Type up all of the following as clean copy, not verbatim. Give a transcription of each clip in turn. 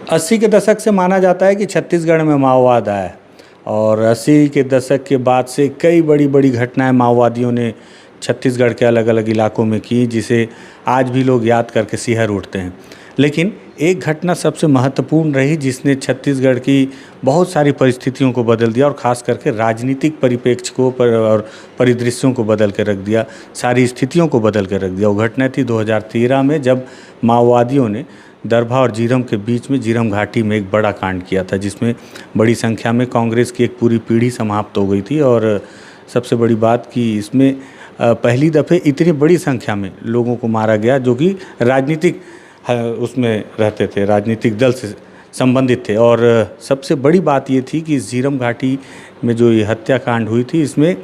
80 के दशक से माना जाता है कि छत्तीसगढ़ में माओवाद आया और 80 के दशक के बाद से कई बड़ी बड़ी घटनाएं माओवादियों ने छत्तीसगढ़ के अलग अलग इलाकों में की, जिसे आज भी लोग याद करके सिहर उठते हैं। लेकिन एक घटना सबसे महत्वपूर्ण रही जिसने छत्तीसगढ़ की बहुत सारी परिस्थितियों को बदल दिया और ख़ास करके राजनीतिक परिप्रेक्ष्य को और परिदृश्यों को बदल के रख दिया, सारी स्थितियों को बदल के रख दिया। वो घटना थी 2013 में, जब माओवादियों ने दरभा और जीरम के बीच में जीरम घाटी में एक बड़ा कांड किया था, जिसमें बड़ी संख्या में कांग्रेस की एक पूरी पीढ़ी समाप्त हो गई थी। और सबसे बड़ी बात कि इसमें पहली दफ़े इतनी बड़ी संख्या में लोगों को मारा गया जो कि राजनीतिक उसमें रहते थे, राजनीतिक दल से संबंधित थे। और सबसे बड़ी बात ये थी कि जीरम घाटी में जो ये हत्याकांड हुई थी, इसमें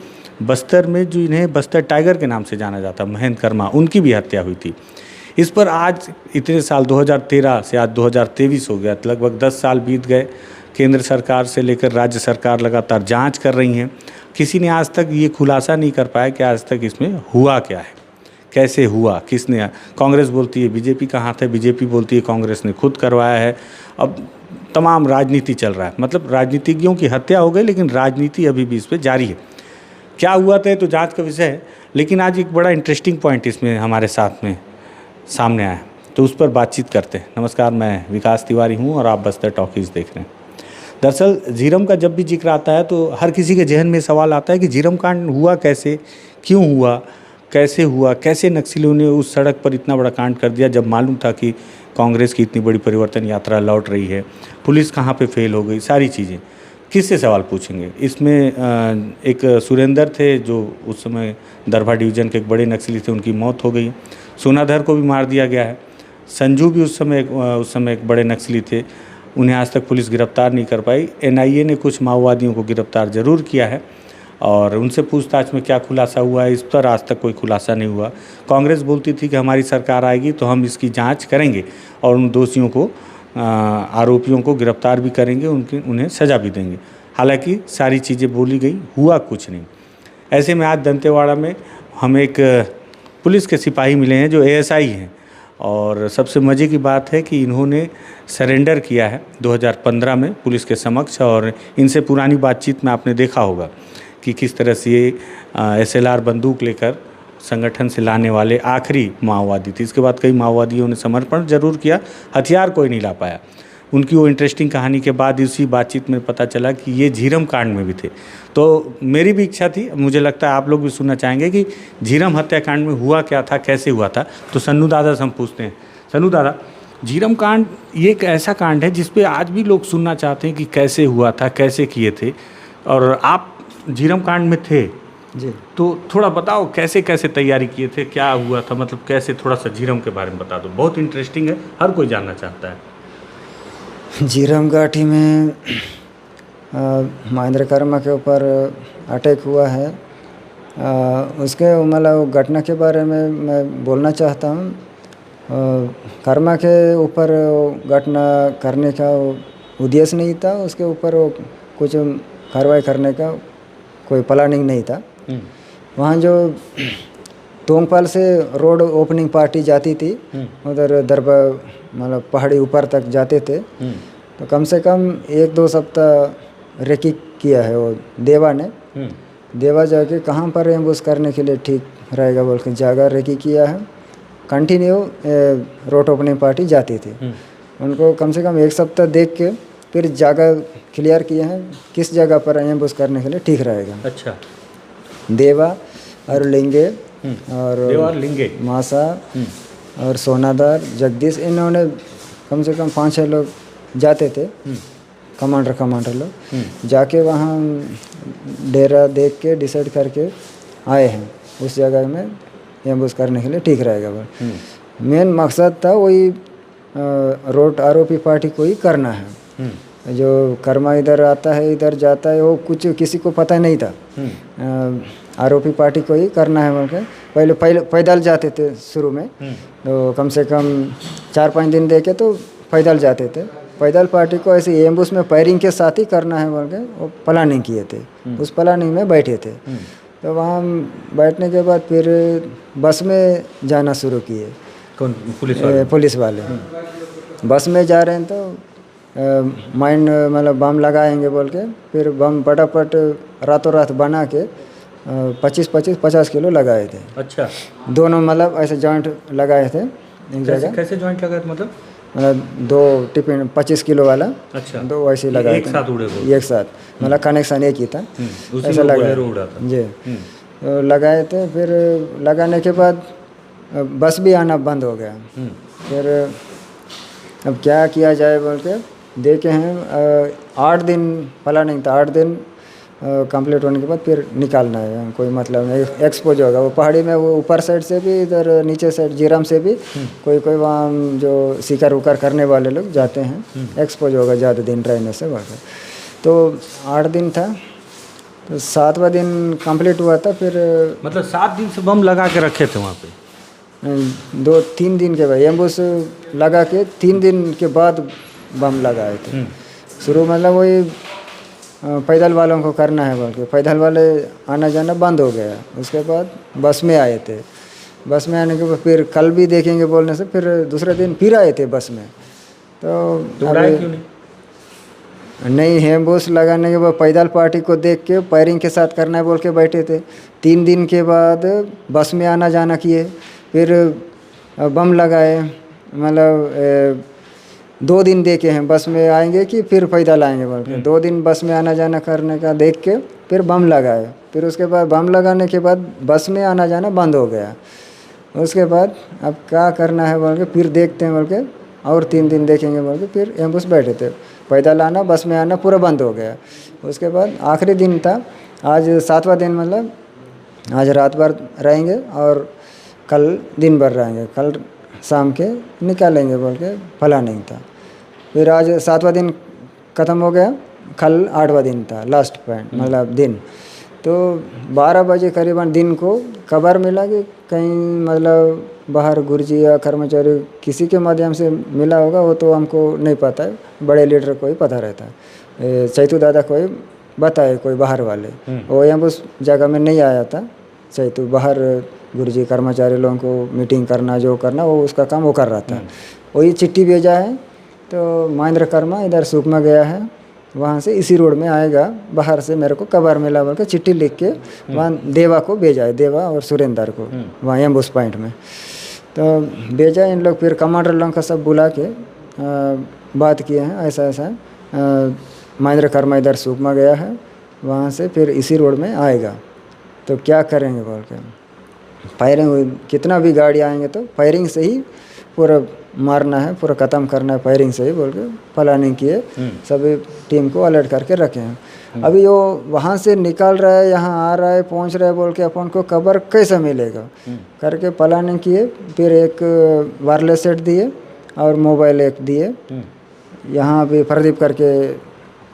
बस्तर में जो इन्हें बस्तर टाइगर के नाम से जाना जाता, महेंद्र कर्मा, उनकी भी हत्या हुई थी। इस पर आज इतने साल 2013 से आज 2023 हो गया, लगभग 10 साल बीत गए। केंद्र सरकार से लेकर राज्य सरकार लगातार जांच कर रही हैं। किसी ने आज तक ये खुलासा नहीं कर पाया कि आज तक इसमें हुआ क्या है, कैसे हुआ, किसने। कांग्रेस बोलती है बीजेपी का हाथ है, बीजेपी बोलती है कांग्रेस ने खुद करवाया है। अब तमाम राजनीति चल रहा है, मतलब राजनीतिज्ञों की हत्या हो गई, लेकिन राजनीति अभी भी इस पर जारी है। क्या हुआ था तो जांच का विषय है, लेकिन आज एक बड़ा इंटरेस्टिंग पॉइंट इसमें हमारे साथ में सामने आया, तो उस पर बातचीत करते हैं। नमस्कार, मैं विकास तिवारी हूँ और आप बस्तर टॉकीज़ देख रहे हैं। दरअसल जीरम का जब भी जिक्र आता है तो हर किसी के जहन में सवाल आता है कि जीरम कांड हुआ कैसे, क्यों हुआ, कैसे नक्सलियों ने उस सड़क पर इतना बड़ा कांड कर दिया, जब मालूम था कि कांग्रेस की इतनी बड़ी परिवर्तन यात्रा लौट रही है, पुलिस कहाँ पे फेल हो गई, सारी चीज़ें। किससे सवाल पूछेंगे? इसमें एक सुरेंद्र थे जो उस समय दरभा डिवीज़न के एक बड़े नक्सली थे, उनकी मौत हो गई। सोनाधर को भी मार दिया गया है। संजू भी उस समय एक बड़े नक्सली थे, उन्हें आज तक पुलिस गिरफ्तार नहीं कर पाई। एनआईए ने कुछ माओवादियों को गिरफ्तार जरूर किया है और उनसे पूछताछ में क्या खुलासा हुआ है, इस पर आज तक कोई खुलासा नहीं हुआ। कांग्रेस बोलती थी कि हमारी सरकार आएगी तो हम इसकी जांच करेंगे और उन दोषियों को, आरोपियों को गिरफ्तार भी करेंगे, उन्हें सज़ा भी देंगे। हालांकि सारी चीज़ें बोली गई, हुआ कुछ नहीं। ऐसे में आज दंतेवाड़ा में हम एक पुलिस के सिपाही मिले हैं जो एएसआई हैं, और सबसे मज़े की बात है कि इन्होंने सरेंडर किया है 2015 में पुलिस के समक्ष। और इनसे पुरानी बातचीत में आपने देखा होगा कि किस तरह से ये SLR बंदूक लेकर संगठन से लाने वाले आखिरी माओवादी थे। इसके बाद कई माओवादियों ने समर्पण जरूर किया, हथियार कोई नहीं ला पाया। उनकी वो इंटरेस्टिंग कहानी के बाद इसी बातचीत में पता चला कि ये झीरम कांड में भी थे। तो मेरी भी इच्छा थी, मुझे लगता है आप लोग भी सुनना चाहेंगे कि झीरम हत्याकांड में हुआ क्या था, कैसे हुआ था। तो सन्नू दादा से हम पूछते हैं। सन्नू दादा, झीरम कांड ये एक ऐसा कांड है जिस पे आज भी लोग सुनना चाहते हैं कि कैसे हुआ था, कैसे किए थे, और आप झीरम कांड में थे जी। तो थोड़ा बताओ कैसे कैसे तैयारी किए थे, क्या हुआ था, मतलब कैसे, थोड़ा सा झीरम के बारे में बता दो। बहुत इंटरेस्टिंग है, हर कोई जानना चाहता है। जीरम घाटी में महेंद्र कर्मा के ऊपर अटैक हुआ है। उसके मतलब घटना के बारे में मैं बोलना चाहता हूँ। कर्मा के ऊपर घटना करने का उद्देश्य नहीं था, उसके ऊपर कुछ कार्रवाई करने का कोई प्लानिंग नहीं था। वहाँ जो तोंगपाल से रोड ओपनिंग पार्टी जाती थी, उधर दरबा मतलब पहाड़ी ऊपर तक जाते थे, तो कम से कम 1-2 सप्ताह रेकी किया है वो देवा ने। देवा जाके कहाँ पर एम्बुश करने के लिए ठीक रहेगा बोल के जगह रेकी किया है। कंटिन्यू रोड ओपनिंग पार्टी जाती थी, उनको कम से कम 1 सप्ताह देख के फिर जगह क्लियर किए हैं किस जगह पर एम्बुश करने के लिए ठीक रहेगा। अच्छा। देवा और लिंगे और लिंगे, मासा और सोनादार, जगदीश, इन्होंने कम से कम 5-6 लोग जाते थे, कमांडर लोग जाके वहाँ डेरा देख के डिसाइड करके आए हैं उस जगह में एम्बुश करने के लिए ठीक रहेगा। मेन मकसद था वही रोड आरोपी पार्टी को ही करना है। जो कर्मा इधर आता है इधर जाता है, वो कुछ किसी को पता नहीं था। आरोपी पार्टी को ही करना है बोल के पहले पैदल जाते थे शुरू में, तो कम से कम 4-5 दिन देखे तो पैदल जाते थे। पैदल पार्टी को ऐसे एम्बुश में फायरिंग के साथ ही करना है बोल के वो प्लानिंग किए थे। उस प्लानिंग में बैठे थे। तो वहाँ बैठने के बाद फिर बस में जाना शुरू किए। कौन? पुलिस वाले बस में जा रहे हैं तो माइंड मतलब बम लगाएंगे बोल के फिर बम फटाफट रातों रात बना के 25-50 किलो लगाए थे। अच्छा, दोनों मतलब ऐसे जॉइंट लगाए थे एक कैसे जगह, कैसे जॉइंट लगा था मतलब? मतलब 2 टिफिन 25 किलो वाला, अच्छा, 2 वैसे लगाए एक थे साथ उड़े वो? एक साथ, मतलब कनेक्शन एक ही था, उसी ऐसा में लगाया बोलेरो उड़ा था। जी। तो लगाए थे, फिर लगाने के बाद बस भी आना बंद हो गया। फिर अब क्या किया जाए बोल के देखे हैं, 8 दिन प्लानिंग था, 8 दिन कंप्लीट होने के बाद फिर निकालना है, कोई मतलब नहीं, एक्सपोज होगा वो पहाड़ी में, वो ऊपर साइड से भी इधर नीचे साइड जीराम से भी कोई कोई वहाँ जो शिकार उकार करने वाले लोग जाते हैं, एक्सपोज होगा ज़्यादा दिन रहने से वहाँ। तो 8 दिन था, तो 7वां दिन कंप्लीट हुआ था। फिर मतलब 7 दिन से बम लगा के रखे थे वहाँ पे? 2-3 दिन के बाद एम्बुस लगा के 3 दिन के बाद बम लगाए थे। शुरू मतलब वही पैदल वालों को करना है बोल के पैदल वाले आना जाना बंद हो गया। उसके बाद बस में आए थे, बस में आने के बाद फिर कल भी देखेंगे बोलने से फिर दूसरे दिन फिर आए थे बस में। तो उड़ाए क्यों नहीं? नहीं, एम्बुस लगाने के बाद पैदल पार्टी को देख के फायरिंग के साथ करना है बोल के बैठे थे। 3 दिन के बाद बस में आना जाना किए, फिर बम लगाए, मतलब 2 दिन देखे हैं बस में आएंगे कि फिर पैदल आएंगे बोल के। 2 दिन बस में आना जाना करने का देख के फिर बम लगाए, फिर उसके बाद बम लगाने के बाद बस में आना जाना बंद हो गया। उसके बाद अब क्या करना है बोल के फिर देखते हैं बोल के, और 3 दिन देखेंगे बोल के फिर एम्बुस बैठे थे। पैदल आना बस में आना पूरा बंद हो गया। उसके बाद आखिरी दिन था, आज 7वां दिन, मतलब आज रात भर रहेंगे और कल दिन भर रहेंगे, कल शाम के निकालेंगे बोल के प्लानिंग था। फिर आज 7वां दिन ख़त्म हो गया, कल 8वां दिन था, लास्ट पॉइंट मतलब दिन। तो 12 बजे करीबन दिन को खबर मिला कि कहीं मतलब बाहर गुरुजी या कर्मचारी किसी के माध्यम से मिला होगा, वो तो हमको नहीं पता है, बड़े लीडर को ही पता रहता है। चैतू दादा को ही बताए कोई बाहर वाले, वो यहाँ उस जगह में नहीं आया था। चैतू बाहर गुरुजी कर्मचारी लोगों को मीटिंग करना जो करना वो उसका काम वो कर रहा था। वही चिट्ठी भेजा है, तो महेंद्र कर्मा इधर सुकमा गया है, वहाँ से इसी रोड में आएगा, बाहर से मेरे को खबर मिला बोल के चिट्ठी लिख के वहाँ देवा को भेजा है, देवा और सुरेंद्र को वहाँ एम्बुस पॉइंट में। तो भेजा इन लोग, फिर कमांडर लोगों का सब बुला के बात किए हैं, ऐसा ऐसा महेंद्र कर्मा इधर सुकमा गया है, वहाँ से फिर इसी रोड में आएगा, तो क्या करेंगे बोल के। फायरिंग कितना भी गाड़ी आएंगे तो फायरिंग से ही पूरा मारना है, पूरा ख़त्म करना है, फायरिंग से ही बोल के प्लानिंग किए, सभी टीम को अलर्ट करके रखे हैं। अभी वो वहाँ से निकल रहा है, यहाँ आ रहा है, पहुँच रहा है बोल के अपन को खबर कैसे मिलेगा करके प्लानिंग किए। फिर एक वायरलेस सेट दिए और मोबाइल एक दिए। यहाँ भी प्रदीप करके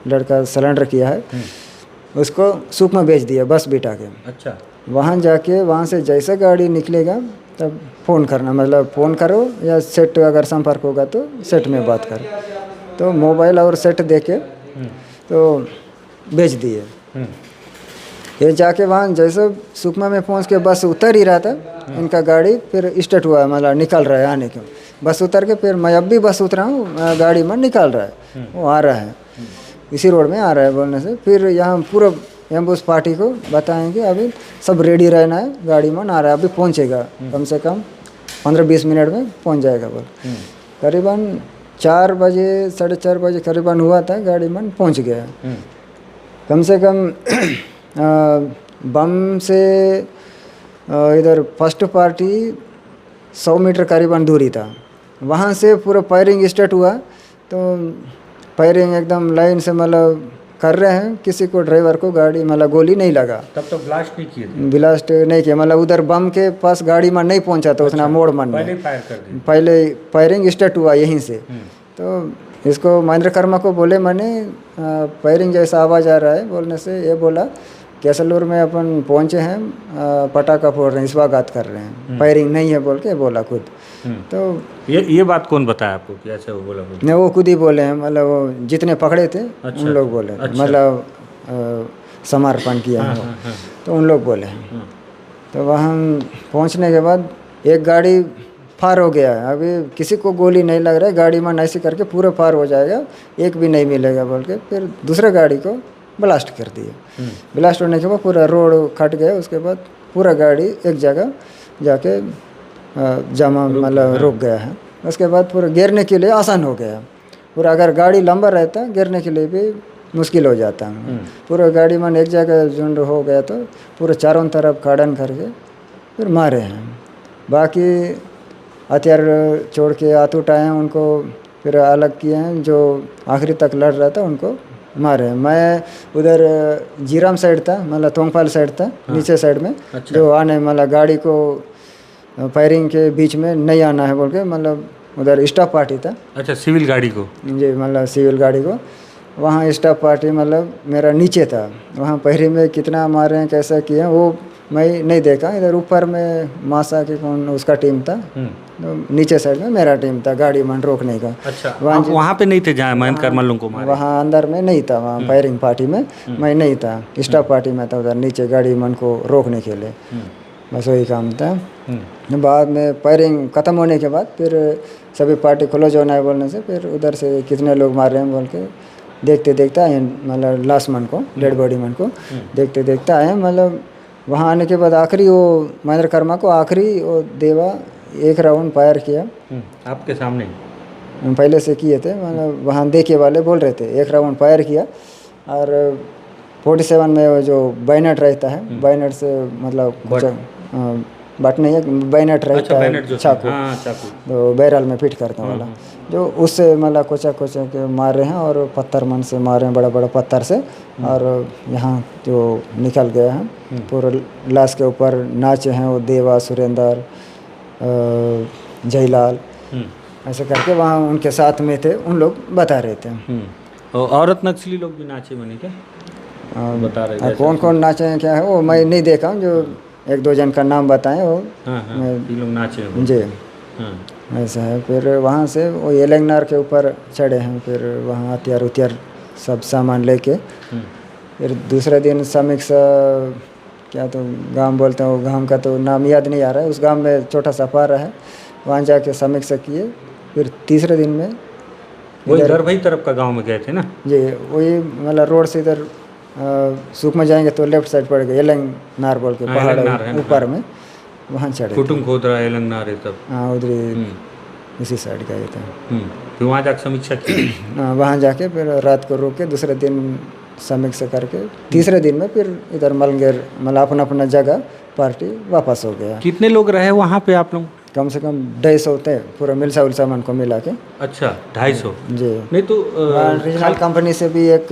लड़का सिलेंडर किया है, उसको सुख में भेज दिया बस बिठा के। अच्छा, वहाँ जाके वहाँ से जैसे गाड़ी निकलेगा तब फ़ोन करना, मतलब फ़ोन करो या सेट अगर संपर्क होगा तो सेट में बात करो। तो मोबाइल और सेट देके तो भेज दिए। ये जाके वहाँ जैसे सुकमा में पहुँच के बस उतर ही रहा था, इनका गाड़ी फिर स्टार्ट हुआ, मतलब निकल रहा है आने के। बस उतर के फिर मैं अब भी बस उतरा हूँ, गाड़ी में निकल रहा है, वो आ रहा है, इसी रोड में आ रहा है बोलने से फिर यहाँ पूरा एम्बुस पार्टी को बताएंगे अभी सब रेडी रहना है, गाड़ी में आ रहा है, अभी पहुँचेगा, कम से कम 15-20 मिनट में पहुँच जाएगा बोल। करीबन 4 बजे 4:30 बजे करीबन हुआ था, गाड़ी में पहुँच गया। कम से कम बम से इधर फर्स्ट पार्टी 100 मीटर करीबन दूरी था, वहाँ से पूरा फायरिंग स्टार्ट हुआ। तो फायरिंग एकदम लाइन से मतलब कर रहे हैं, किसी को ड्राइवर को गाड़ी मतलब गोली नहीं लगा, तब तो ब्लास्ट नहीं किए थे? ब्लास्ट नहीं किया, मतलब उधर बम के पास गाड़ी में नहीं पहुंचा था, उतना मोड़ मन पहले में फायर कर दिए, पहले फायरिंग स्टार्ट हुआ यहीं से। तो इसको महेंद्र कर्मा को बोले मैंने फायरिंग जैसा आवाज़ आ रहा है बोलने से, ये बोला कैसलूर में अपन पहुँचे हैं, पटाखा फोड़ रहे हैं, स्वागत कर रहे हैं, फायरिंग नहीं है बोल के बोला खुद। तो ये बात कौन बताया आपको कि ऐसे वो बोला? नहीं, वो खुद ही बोले हैं, मतलब वो जितने पकड़े थे उन लोग बोले, मतलब समर्पण किया है तो उन लोग बोले हैं। तो वहाँ पहुँचने के बाद एक गाड़ी फार हो गया है, अभी किसी को गोली नहीं लग रहा है, गाड़ी में ऐसे करके पूरा फार हो जाएगा, एक भी नहीं मिलेगा बोल के फिर दूसरे गाड़ी को ब्लास्ट कर दिए। ब्लास्ट होने के बाद पूरा रोड कट गया, उसके बाद पूरा गाड़ी एक जगह जाके जमा मतलब रुक गया है। उसके बाद पूरा गिरने के लिए आसान हो गया पूरा, अगर गाड़ी लंबा रहता गिरने के लिए भी मुश्किल हो जाता है। पूरा गाड़ी में एक जगह झुंड हो गया तो पूरे चारों तरफ खाड़न करके फिर मारे हैं। बाकी हथियार छोड़ के हाथ उठाए हैं, उनको फिर अलग किए हैं, जो आखिरी तक लड़ रहा था उनको मारे हैं। मैं उधर जीराम साइड था, मतलब तोंगपाल साइड था, नीचे साइड में। अच्छा। जो आने मतलब गाड़ी को फायरिंग के बीच में नहीं आना है बोल के, मतलब उधर स्टाफ पार्टी था। अच्छा, सिविल गाड़ी को जी, मतलब सिविल गाड़ी को वहाँ स्टाफ पार्टी मतलब मेरा नीचे था, वहाँ पहरी में कितना मारे हैं कैसा किए हैं वो मैं नहीं देखा। इधर ऊपर में मासा के कौन उसका टीम था, तो नीचे साइड में मेरा टीम था गाड़ी मन रोकने का। अच्छा, वहाँ पे नहीं थे जहाँ महेंद्र करमल को मारे? वहाँ अंदर में नहीं था, वहाँ फायरिंग पार्टी में मैं नहीं था, स्टाफ पार्टी में था उधर नीचे गाड़ी मन को रोकने के लिए, बस वही काम था। बाद में फायरिंग ख़त्म होने के बाद फिर सभी पार्टी क्लोज होना है बोलने से फिर उधर से कितने लोग मार रहे हैं बोल के देखते देखते आए, मतलब लास्ट मन को, डेड बॉडी मन को देखते देखते आए। मतलब वहाँ आने के बाद आखिरी वो महेंद्र कर्मा को आखिरी वो देवा एक राउंड फायर किया आपके सामने, पहले से किए थे, मतलब वहाँ देखे वाले बोल रहे थे एक राउंड फायर किया। और 47 में वो जो बैनट रहता है, बैनट से मतलब कुछ बट नहीं है, बैनट रहता है, चाकू, तो बैरल में फिट करने वाला, जो उससे मतलब कोचा कोचा के मार रहे हैं और पत्थर मन से मार रहे हैं, बड़ा बड़ा पत्थर से। और यहाँ जो निकल गया है पूरा लाश के ऊपर नाचे हैं वो देवा, सुरेंद्र, जयलाल, ऐसे करके वहाँ उनके साथ में थे उन लोग बता रहे थे। और औरत नक्सली लोग भी नाचे बने क्या? बता रहे थे कौन कौन नाचे हैं क्या है वो मैं नहीं देखा हूँ, जो एक दो जन का नाम बताएं वो लोग नाचे जी। ऐसा है। फिर वहाँ से वो एलंगनार के ऊपर चढ़े हैं, फिर वहाँ हथियार उथियार सब सामान लेके फिर दूसरे दिन समीक्षा क्या तो गांव बोलते हैं, वो गांव का तो नाम याद नहीं आ रहा है, उस गांव में छोटा सा पारा है, वहाँ जाके समीक्षा किए। फिर तीसरे दिन में वही गरभई तरफ का गांव में गए थे ना जी, वही मतलब रोड से इधर सुख में जाएंगे तो लेफ्ट साइड पड़ गए, एलंगनार बोल के पहाड़ ऊपर में, वहाँ चढ़े कुटुम खोद रहा है एलंगनार है तब। हाँ, उधर इसी साइड गए थे। फिर वहाँ जाकर समीक्षा की। वहाँ जाके फिर रात को रुक के दूसरे दिन समीक्षा करके तीसरे दिन में फिर इधर मलंगेर मतलब अपना अपना जगह पार्टी वापस हो गया। कितने लोग रहे वहाँ पे आप लोग? कम से कम 250 थे पूरा मिलसा उलसा मन को मिला के। अच्छा, 250 जी। नहीं तो रीजनल कंपनी से भी एक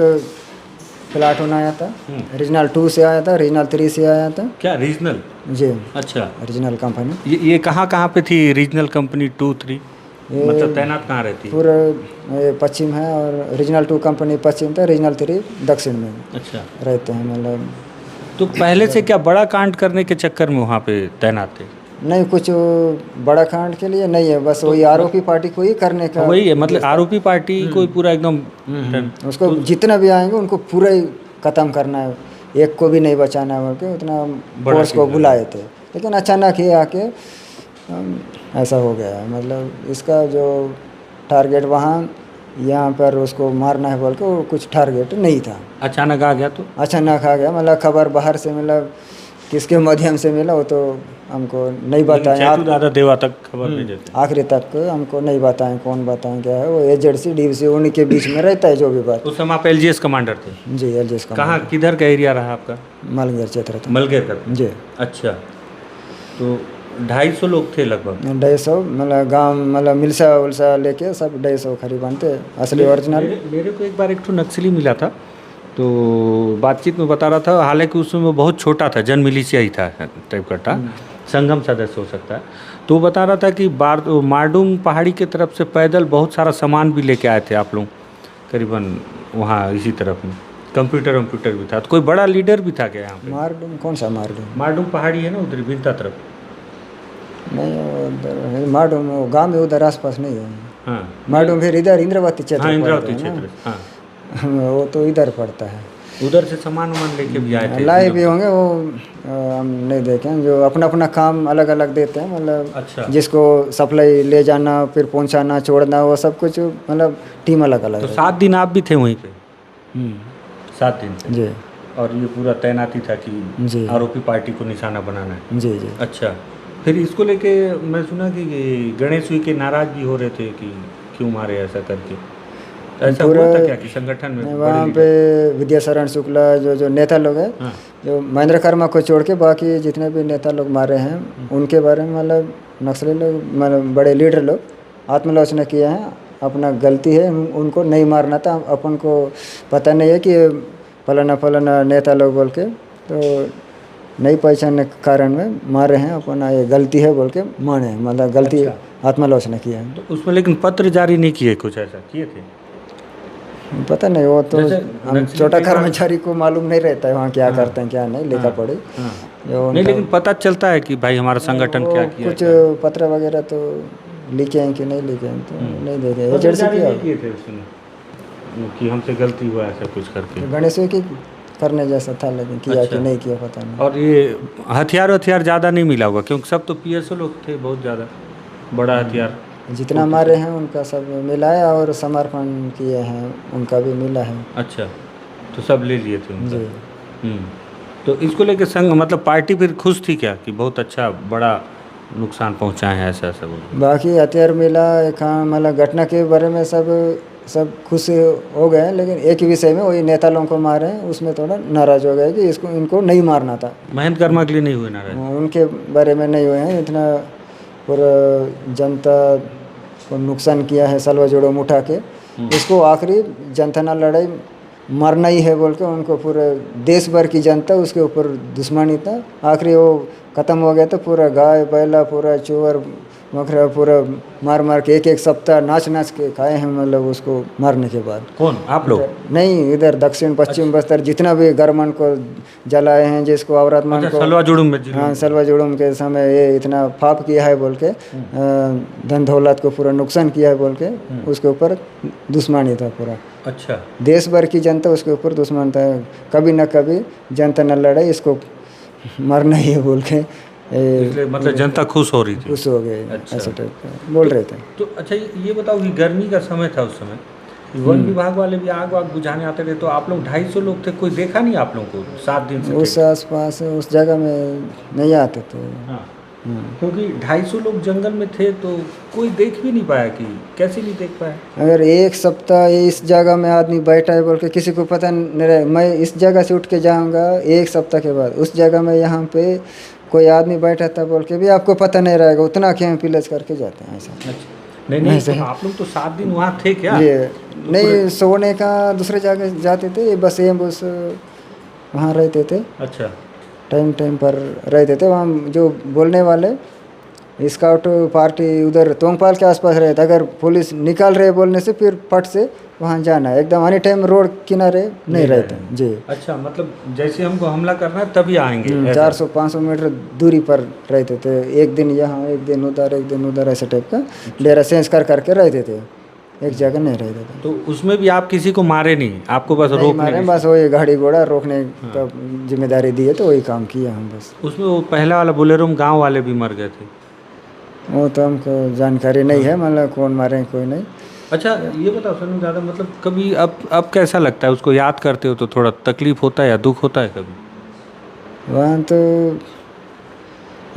प्लाट होना आया था, रीजनल 2 से आया था, रीजनल 3 से आया था। क्या रीजनल? जी। अच्छा, रीजनल कंपनी ये कहाँ पे थी रीजनल कंपनी 2, 3? मतलब तैनात कहाँ रहती है? पूरा पश्चिम है और रीजनल 2 कंपनी पश्चिम था, रीजनल 3 दक्षिण में अच्छा रहते हैं। मतलब तो पहले से क्या बड़ा कांड करने के चक्कर में वहाँ पे तैनात थे? नहीं, कुछ बड़ा कांड के लिए नहीं है, बस वही आरोपी पार्टी को ही करने का वही है, मतलब आरोपी पार्टी को पूरा एकदम उसको जितने भी आएंगे उनको पूरा ही ख़त्म करना है, एक को भी नहीं बचाना है बोल के उतना फोर्स को बुलाए थे। लेकिन अचानक ही आके ऐसा हो गया है। मतलब इसका जो टारगेट वहाँ यहाँ पर उसको मारना है बोल के वो कुछ टारगेट नहीं था, अचानक आ गया। तो अचानक आ गया, मतलब खबर बाहर से मतलब किसके माध्यम से मिला वो तो हमको नहीं बताएं, दादा देवा तक खबर नहीं देते, आखिरी तक हमको नहीं बताएं कौन बताएं क्या है, वो एजेंसी डीवीसी उन्हीं के बीच में रहता है जो भी बात। उस समय आप LGS कमांडर थे? जी, LGS कमांडर। कहाँ किधर का एरिया रहा आपका? मलंगेर क्षेत्र था। मलंगेर का? जी। अच्छा, तो 250 लोग थे लगभग? 250 मतलब गांव मतलब मिलसा उलसा लेके सब 250 करीबन थे असली ओरिजिनल। मेरे को एक बार एक नक्सली मिला था, तो बातचीत में बता रहा था, हालांकि उसमें वो बहुत छोटा था, जन मिलिशिया ही था टाइप का था, संगम सदस्य हो सकता है। तो वो बता रहा था कि मारडूम पहाड़ी के तरफ से पैदल बहुत सारा सामान भी लेके आए थे आप लोग करीबन वहाँ इसी तरफ में, कंप्यूटर भी था। तो कोई बड़ा लीडर भी था क्या यहाँ पे? मारडूम कौन सा मारडूम? मारडूम पहाड़ी है ना उधर बिंता तरफ? नहीं, उधर मारडूम गाँव में उधर आसपास नहीं है। हाँ, मारडूम फिर इधर इंद्रावती क्षेत्र। हाँ, इंद्रावती क्षेत्र। हाँ, वो तो इधर पड़ता है। उधर से सामान वामान लेके भी आए थे? लाए भी होंगे वो, हम नहीं देखे हैं। जो अपना अपना काम अलग अलग देते हैं, मतलब अच्छा, जिसको सप्लाई ले जाना, फिर पहुंचाना, छोड़ना, वो सब कुछ मतलब टीम अलग अलग तो है। 7 दिन आप भी थे वहीं पे? हम्म, 7 दिन थे। जी और ये पूरा तैनाती था कि जी आरोपी पार्टी को निशाना बनाना है। जी जी। अच्छा, फिर इसको लेके मैं सुना कि ये गणेश जी के नाराज भी हो रहे थे कि क्यों मारे ऐसा करके। तो ऐसा पूरा हुआ था क्या कि संगठन में बड़े वहाँ पे लीडर? विद्याशरण शुक्ला जो नेता लोग हैं, हाँ, जो महेंद्र कर्मा को छोड़ के बाकी जितने भी नेता लोग मारे हैं, उनके बारे में मतलब नक्सली लोग, मतलब बड़े लीडर लोग आत्मलोचना किए हैं। अपना गलती है, उनको नहीं मारना था। अपन को पता नहीं है कि फलाना फलाना नेता लोग बोल के, तो नहीं पहचानने के कारण में मारे हैं। अपना ये गलती है बोल के माने हैं, मतलब गलती अच्छा। आत्मलोचना किया है। तो उसमें लेकिन पत्र जारी नहीं किए, कुछ ऐसा किए थे? पता नहीं, वो तो जैसे हम नक्सली छोटा कई बार- कर्मचारी को मालूम नहीं रहता है वहाँ क्या हाँ, करते हैं क्या नहीं, लिखा हाँ, पढ़ी हाँ। जो नहीं, उनका। लेकिन पता चलता है कि भाई हमारा संगठन वो क्या किया कुछ क्या। पत्र वगैरह तो लिखे हैं कि नहीं लिखे हैं तो नहीं देखे, पत्र एजेंट से जारी किया नहीं किए थे उसने कि हमसे गलती हुआ ऐसा कुछ करके? तो गणेश की करने जैसा था, लेकिन किया अच्छा। कि नहीं किया पता नहीं। और ये हथियार ज़्यादा नहीं मिला होगा क्योंकि सब तो पीएसओ लोग थे, बहुत ज़्यादा बड़ा हथियार। जितना मारे हैं उनका सब मिला है, और समर्पण किए हैं उनका भी मिला है। अच्छा, तो सब ले लिए थे उनका। जी। हम्म। तो इसको लेके संघ मतलब पार्टी फिर खुश थी क्या कि बहुत अच्छा बड़ा नुकसान पहुंचाए हैं, ऐसा ऐसा बोल? बाकी हथियार मिला, एक हाँ मतलब घटना के बारे में सब खुश हो गए हैं, लेकिन एक ही विषय में वही नेता लोगों को मारे हैं, उसमें थोड़ा नाराज हो गए कि इसको इनको नहीं मारना था। महेंद्र कर्मा के लिए नहीं हुए नाराज? उनके बारे में नहीं हुए हैं। इतना पूरा जनता को नुकसान किया है सलवा जोड़ो उठा के, इसको आखिरी जनता ना लड़ाई मरना ही है बोल के उनको पूरे देश भर की जनता उसके ऊपर दुश्मनी था। आखिरी वो ख़त्म हो गया तो पूरा गाय बैला पूरा चोर बकरा पूरा मार मार के एक सप्ताह नाच नाच के खाए हैं, मतलब उसको मारने के बाद। कौन, आप लोग? नहीं, इधर दक्षिण पश्चिम बस्तर जितना भी गरमन को जलाए हैं, जिसको औरत मन अच्छा, को, सलवा जुड़ूम में जिलों हाँ में। सलवा जुड़ूम के समय ये इतना पाप किया है बोल के, धन दौलत को पूरा नुकसान किया है बोल के उसके ऊपर दुश्मनी था पूरा। अच्छा, देश भर की जनता उसके ऊपर दुश्मन था। कभी ना कभी जनता न लड़े, इसको मरना ही है बोल के इसलिए मतलब जनता खुश हो रही थी। खुश हो गए। अच्छा। ऐसे टाइप का बोल रहे थे। तो अच्छा, ये बताओ कि गर्मी का समय था उस समय, वन विभाग वाले भी आग वाग बुझाने आते थे, तो आप लोग 250 लोग थे, कोई देखा नहीं आप लोगों को 7 दिन से? उस आसपास उस जगह में नहीं आते थे। हाँ, क्योंकि 250 लोग जंगल में थे तो कोई देख भी नहीं पाया कि कैसे नहीं देख पाया? अगर एक सप्ताह इस जगह में आदमी बैठा है बोल के किसी को पता नहीं रहे, मैं इस जगह से उठ के जाऊंगा एक सप्ताह के बाद उस जगह में यहाँ पे कोई आदमी बैठा था बोल के भी आपको पता नहीं रहेगा, उतना अकेले पिलज करके जाते हैं ऐसा। अच्छा, नहीं, तो आप लोग तो 7 दिन वहाँ थे क्या? ये नहीं सोने का दूसरे जगह जाते थे, बस एम्बुस वहाँ रहते थे, अच्छा, टाइम टाइम पर रहते थे वहाँ। जो बोलने वाले स्काउट पार्टी उधर तोंगपाल के आसपास रहे थे, अगर पुलिस निकाल रहे बोलने से फिर फट से वहाँ जाना है, एकदम एनी टाइम रोड किनारे नहीं रहते जी। अच्छा, मतलब जैसे हमको हमला करना है तभी आएंगे ऐसा? 400-500 मीटर दूरी पर रहते थे, एक दिन यहाँ एक दिन उधर एक दिन उधर, ऐसे टाइप का डेरा चेंज कर करके रहते थे, एक जगह नहीं रहते थे। तो उसमें भी आप किसी को मारे नहीं, आपको बस नहीं रोकने मारे, की- बस वही गाड़ी घोड़ा रोकने का जिम्मेदारी दी है तो वही काम किया हम बस। उसमें वो पहला वाला बोलेरो में गाँव वाले भी मर गए थे? वो तो हमको जानकारी नहीं है, मतलब कौन मारे हैं कोई नहीं। अच्छा, ये बताओ सनु ज़्यादा मतलब कभी अब कैसा लगता है, उसको याद करते हो तो थोड़ा तकलीफ होता है या दुख होता है कभी? वहाँ तो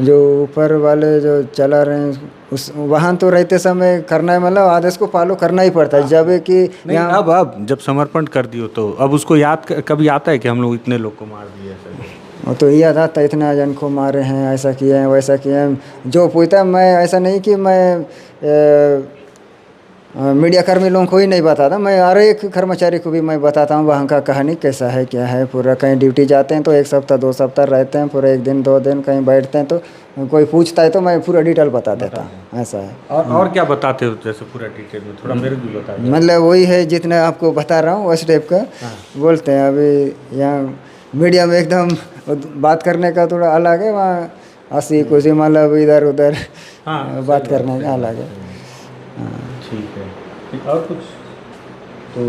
जो ऊपर वाले जो चला रहे हैं उस वहाँ तो रहते समय करना है, मतलब आदेश को फॉलो करना ही पड़ता है। जब कि नहीं, यहाँ अब जब समर्पण कर दियो तो अब उसको याद कभी आता है कि हम लोग इतने लोग को मार दिए ऐसा? वो तो याद आता है, इतना जन को मारे हैं, ऐसा किए हैं वैसा किए हैं। जो पूछता है, मैं ऐसा नहीं कि मैं मीडिया कर्मी लोगों को ही नहीं बताता, मैं हर एक कर्मचारी को भी मैं बताता हूँ वहाँ का कहानी कैसा है क्या है पूरा। कहीं ड्यूटी जाते हैं तो 1 सप्ताह 2 सप्ताह रहते हैं, पूरा 1 दिन 2 दिन कहीं बैठते हैं तो कोई पूछता है तो मैं पूरा डिटेल बता देता हूँ, ऐसा है। और क्या बताते हो जैसे पूरा डिटेल में, थोड़ा मेरे को भी बता दो। मतलब वही है जितना आपको बता रहा हूँ उस टाइप का बोलते हैं। अभी यहाँ मीडिया में एकदम बात करने का थोड़ा अलग है, वहाँ हंसी खुशी मतलब इधर उधर बात करने का अलग है। ठीक है। और कुछ तो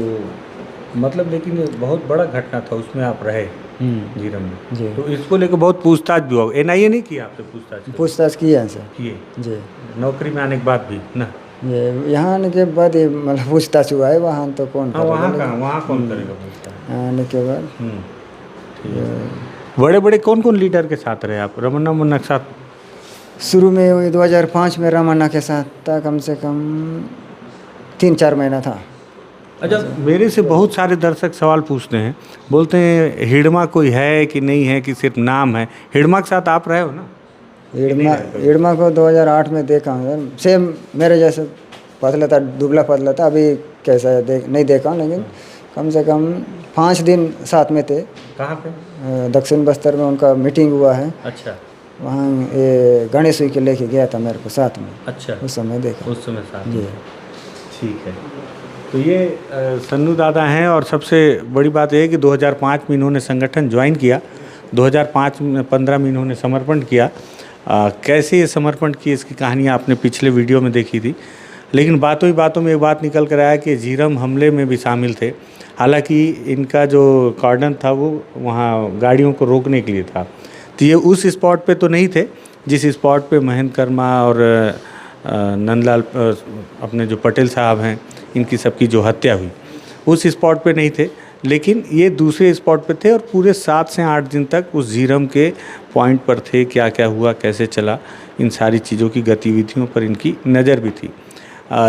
मतलब लेकिन ये बहुत बड़ा घटना था, उसमें आप रहे जीरम में, जी। तो इसको लेकर बहुत पूछताछ भी होगा। एनआईए नहीं किया आपसे पूछताछ? पूछताछ किए हैं सर किए जी। नौकरी में आने के बाद भी ना? ये यहाँ आने के बाद ये मतलब पूछताछ हुआ है, वहाँ तो कौन हाँ, करेगा, वहाँ लेकिन कहाँ, वहाँ कौन करेगा पूछताछ? आने के बाद ठीक है। बड़े बड़े कौन कौन लीडर के साथ रहे आप रमन्ना मुन्ना के साथ? शुरू में वही 2005 में रमन्ना के साथ था, कम से कम 3-4 महीना था। अच्छा, मेरे से बहुत सारे दर्शक सवाल पूछते हैं, बोलते हैं हिडमा कोई है कि नहीं है, कि सिर्फ नाम है। हिडमा के साथ आप रहे हो ना? हिडमा को 2008 में देखा हूँ यार, सेम मेरे जैसे पतला था, दुबला पतला था। अभी कैसा है नहीं देखा हूँ, लेकिन कम से कम 5 दिन साथ में थे। कहाँ पे? दक्षिण बस्तर में उनका मीटिंग हुआ है। अच्छा। वहाँ ये गणेश जी के लेके गया था मेरे को साथ में। अच्छा, उस समय देखा। उस समय साथ जी। में। ठीक है। तो ये सन्नू दादा हैं, और सबसे बड़ी बात यह है कि 2005 में इन्होंने संगठन ज्वाइन किया, 2015 में इन्होंने समर्पण किया। कैसे ये समर्पण किए इसकी कहानी आपने पिछले वीडियो में देखी थी, लेकिन बातों ही बातों में एक बात निकल कर आया कि झीरम हमले में भी शामिल थे। हालांकि इनका जो कॉर्डन था वो वहाँ गाड़ियों को रोकने के लिए था, तो ये उस स्पॉट पे तो नहीं थे जिस स्पॉट पे महेंद्र कर्मा और नंदलाल अपने जो पटेल साहब हैं, इनकी सबकी जो हत्या हुई, उस स्पॉट पे नहीं थे, लेकिन ये दूसरे स्पॉट पे थे और पूरे 7 से 8 दिन तक उस झीरम के पॉइंट पर थे। क्या क्या हुआ, कैसे चला, इन सारी चीज़ों की गतिविधियों पर इनकी नज़र भी थी।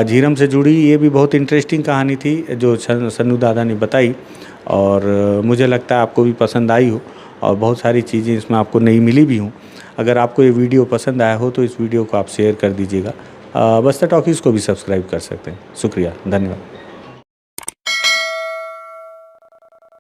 झीरम से जुड़ी ये भी बहुत इंटरेस्टिंग कहानी थी जो सन्नू दादा ने बताई, और मुझे लगता है आपको भी पसंद आई हो, और बहुत सारी चीज़ें इसमें आपको नई मिली भी हों। अगर आपको ये वीडियो पसंद आया हो तो इस वीडियो को आप शेयर कर दीजिएगा। बस्तर टॉकीज़ को भी सब्सक्राइब कर सकते हैं। शुक्रिया, धन्यवाद।